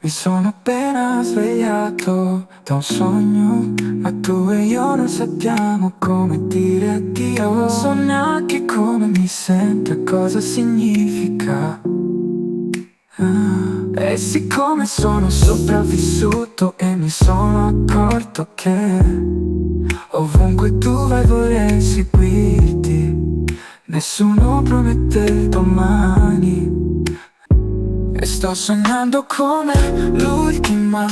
Mi sono appena svegliato da un sogno, ma tu e io non sappiamo come dire addio. Non so neanche come mi sento e cosa significa. E siccome sono sopravvissuto e mi sono accorto che ovunque tu vai vorrei seguirti, nessuno promette il domani. E sto sognando come l'ultima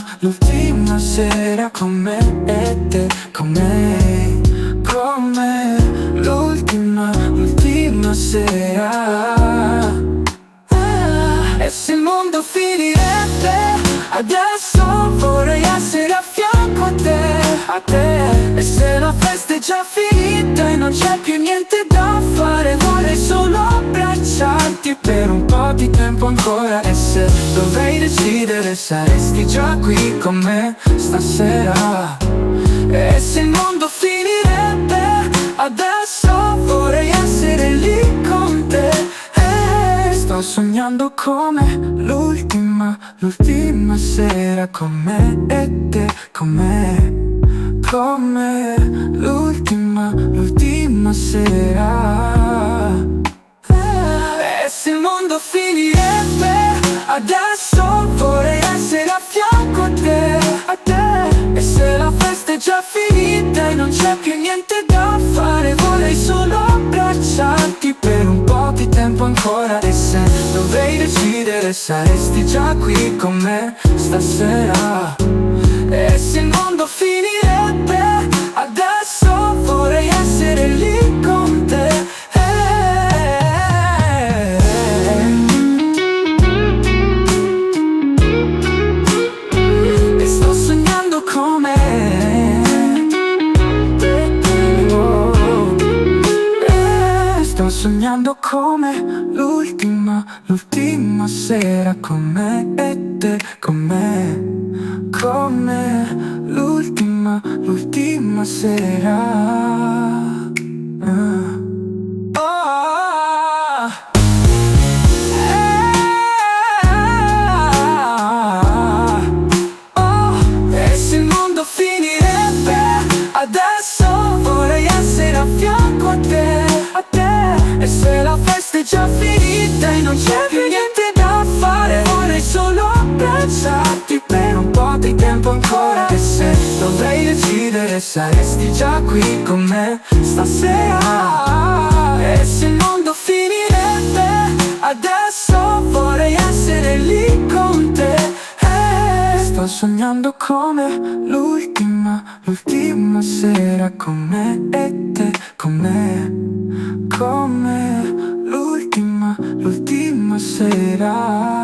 sera con me e te, con me, come l'ultima sera. E se il mondo finirebbe adesso vorrei essere a fianco a te. E se la festa è già finita e non c'è più niente da fare, vorrei solo abbracciarti per un po' di tempo ancora. E se dovrei decidere saresti già qui con me stasera. E se il mondo finirebbe adesso vorrei essere lì con te. Sto sognando come l'ultima sera con me e te, con me, come l'ultima sera. E se il mondo finirebbe adesso vorrei essere a fianco a te. E se la festa è già finita e non c'è più niente da fare, vorrei solo abbracciarti per un po' di tempo ancora. E se dovrei decidere saresti già qui con me stasera. E se il mondo finirebbe adesso vorrei essere lì con te. E sto sognando come sto sognando come l'ultima sera con me e te, con me, come l'ultima sera. E se il mondo finirebbe adesso vorrei essere a fianco a te. E se la festa è già finita e non c'è più niente da fare, vorrei solo abbracciarti per un po' di tempo ancora. E se dovrei decidere saresti già qui con me stasera. E se il mondo finirebbe adesso vorrei essere lì con te. Sto sognando come l'ultima sera con me e te, con me, come l'ultima sera.